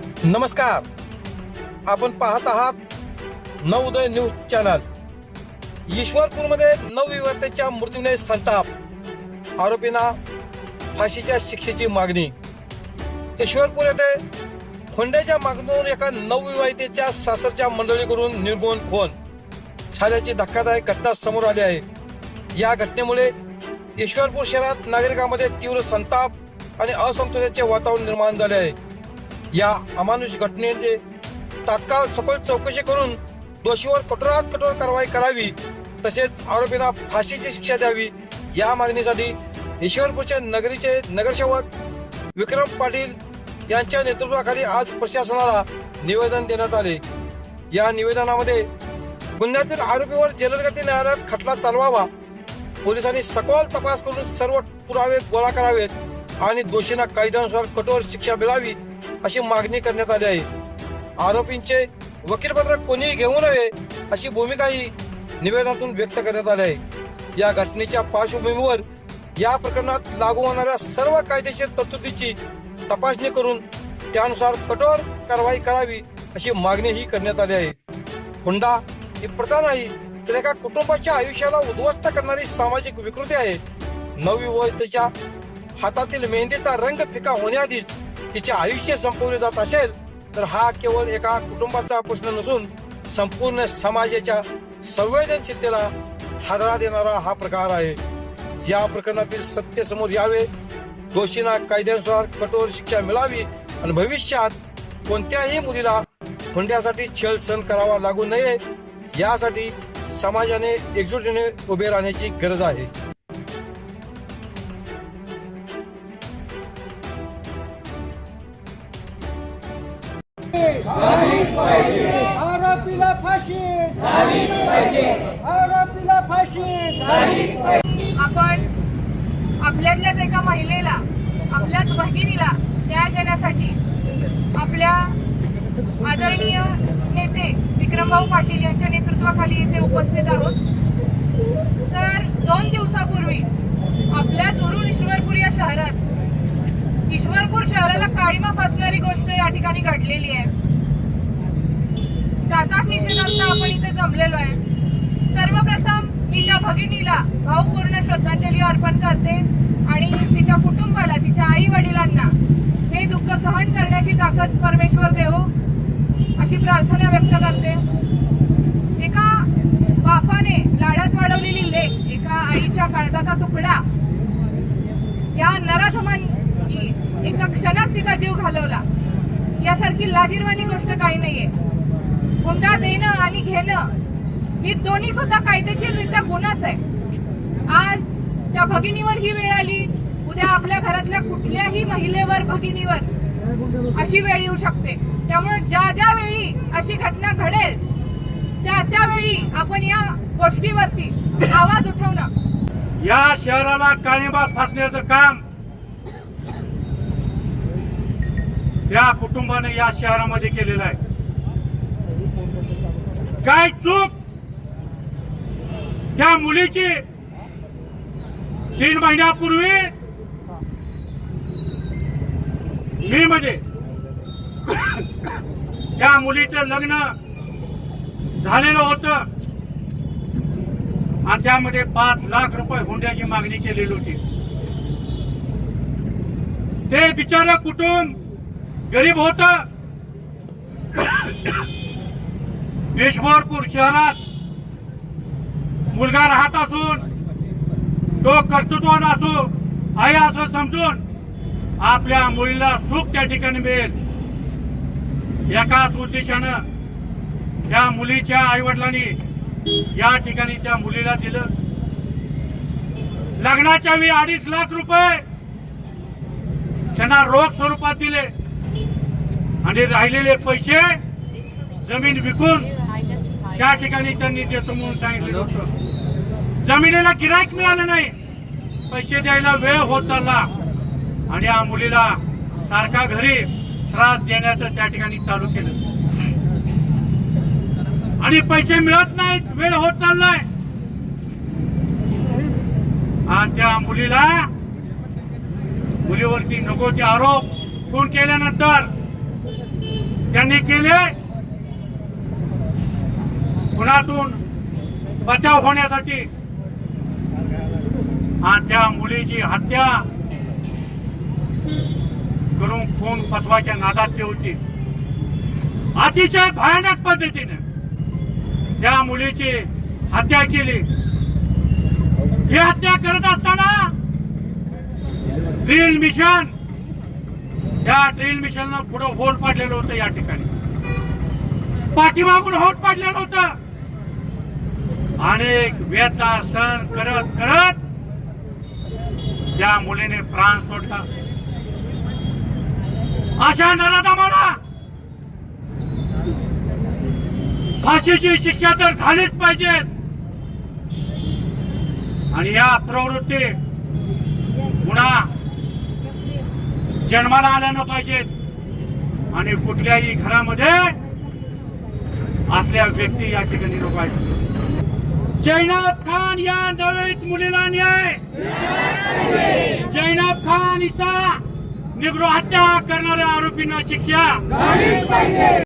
नमस्कार, आपण पाहत आहात नवोदय न्यूज चॅनल। ईश्वरपूरमध्ये नवविवाहितेच्या मृत्यूने संताप, आरोपींना फाशीच्या शिक्षेची मागणी। ईश्वरपूर येथे खोंड्याच्या मागणीवरून एका नवविवाहितेच्या सासरच्या मंडळीकडून निर्घृण खून झाल्याची धक्कादायक घटना समोर आली आहे। या घटनेमुळे ईश्वरपूर शहरात नागरिकांमध्ये तीव्र संताप आणि असंतोषाचे वातावरण निर्माण झाले आहे। या अमानुष घटनेचे तात्काळ सखोल चौकशी करून दोषीवर कठोरात कठोर कारवाई करावी, तसेच आरोपींना फाशीची शिक्षा द्यावी या मागणीसाठी ईश्वरपूरचे नगरीचे नगरसेवक विक्रम पाटील यांच्या नेतृत्वाखाली आज प्रशासनाला निवेदन देण्यात आले। या निवेदनामध्ये गुन्ह्यातील आरोपीवर जलदगती न्यायालयात खटला चालवावा, पोलिसांनी सखोल तपास करून सर्व पुरावे गोळा करावेत आणि दोषींना कायद्यानुसार कठोर शिक्षा मिळावी अशी मागणी करण्यात आली आहे। आरोपींचे वकीलपत्र कोणीही घेऊ नये अशी भूमिकाही निवेदनातून व्यक्त करण्यात आली आहे। या घटनेच्या पार्श्वभूमीवर या प्रकरणात लागू होणाऱ्या सर्व कायदेशीर तरतुदीची तपासणी करून त्यानुसार कठोर कारवाई करावी अशी मागणीही करण्यात आली आहे। हुंडा ही प्रथा नाही, तर एका कुटुंबाच्या आयुष्याला उद्ध्वस्त करणारी सामाजिक विकृती आहे। नवविवाहितेच्या हातातील मेहंदीचा रंग फिका होण्याआधीच तिचे आयुष्य संपवले जात असेल तर हा केवळ एका कुटुंबाचा प्रश्न नसून संपूर्ण समाजाच्या संवेदनशीलतेला हादरा देणारा हा प्रकार आहे। या प्रकरणातील सत्य समोर यावे, दोषींना कायद्यानुसार कठोर शिक्षा मिळावी आणि भविष्यात कोणत्याही मुलीला हुंड्यासाठी छळ सहन करावा लागू नये यासाठी समाजाने एकजुटीने उभे राहण्याची गरज आहे। आरोपीला फाशी झालीच पाहिजे, आरोपीला फाशी झालीच पाहिजे। आपण आपल्यातल्याच एका महिलेला, आपल्याच भगिनीला न्याय देण्यासाठी आपल्या आदरणीय नेते विक्रमभाऊ पाटील यांच्या नेतृत्वाखाली इथे उपस्थित आहोत। तर 2 दिवसापूर्वी आपल्याच उरून ईश्वरपूर या शहरात, ईश्वरपूर शहराला काळीमा फासणारी गोष्ट या ठिकाणी घडलेली आहे। त्याचाच निषेधार्थ आपण इथे जमलेलो आहे। सर्वप्रथम मी त्या भगिनीला भावपूर्ण श्रद्धांजली अर्पण करते आणि तिच्या कुटुंबाला, तिच्या आई वडिलांना हे दुःख सहन करण्याची ताकद परमेश्वर देवो अशी प्रार्थना व्यक्त करते। एका बापाने लाडात वाढवलेली लेक, एका आईच्या काळजाचा तुकडा, या नराधमांनी एका क्षणात तिचा जीव घालवला, यासारखी लाजिरवाणी गोष्ट काही नाहीये। हुंडा देणं आणि घेणं ही दोन्ही सुद्धा कायदेशीररित्या गुन्हाच आहे। आज त्या भगिनीवर ही वेळ आली, उद्या आपल्या घरातल्या कुठल्याही महिलेवर, भगिनीवर अशी वेळ येऊ शकते। त्यामुळे ज्या वेळी अशी घटना घडेल त्यावेळी आपण या गोष्टीवरती आवाज उठवणं, या शहराला काळीमा फासण्याचं काम त्या कुटुंबाने या शहरामध्ये केलेलं आहे। काय चूक त्या मुलीची 3 महिन्यापूर्वी मे मध्ये त्या मुलीचं लग्न झालेलं होतं आणि त्यामध्ये 5 लाख रुपये हुंड्याची मागणी केलेली होती। ते बिचारं कुटुंब गरीब होतं। ईश्वरपूर शहरात मुलगा राहत असून तो कर्तृत्वान असो, आहे असं समजून आपल्या मुलीला सुख त्या ठिकाणी मिळेल एकाच उद्देशानं त्या मुलीच्या आईवडिलांनी या ठिकाणी त्या मुलीला दिलं। लग्नाच्या वेळी 2.5 लाख रुपये त्यांना रोख स्वरूपात दिले आणि राहिलेले पैसे जमीन विकून त्या ठिकाणी त्यांनी देतो म्हणून सांगितलं होतं। जमिनीला गिराईक मिळालं नाही, पैसे द्यायला वेळ होत चालला आणि या मुलीला सारखा घरी त्रास देण्याचं त्या ठिकाणी चालू केलं आणि पैसे मिळत नाहीत, वेळ होत चाललाय आणि त्या मुलीवरती नको ते आरोप खून केल्यानंतर त्यांनी केले गुन्ह्यातून बचाव होण्यासाठी आणि त्या मुलीची हत्या करून खून पचवायच्या नादात ते होती. अतिशय भयानक पद्धतीने त्या मुलीची हत्या केली. ही हत्या करत असताना ड्रिल मिशन, त्या ड्रिल मिशननं पुढे होल पाडलेलं होतं. या ठिकाणी पाठीमागून होल पाडलेलं होतं. अनेक व्यथा सहन करत करत त्या मुलीने प्राण सोडला. अशा नराधमाला फाशीची शिक्षा तर झालीच पाहिजे आणि या प्रवृत्ती पुन्हा जन्माला आल्या न पाहिजेत आणि कुठल्याही घरामध्ये असल्या व्यक्ती या ठिकाणी नको आहेत. जैनब खान या नववीत मुलीला न्याय. जैनब खान हिचा निग्रो हत्या करणाऱ्या आरोपींना शिक्षा.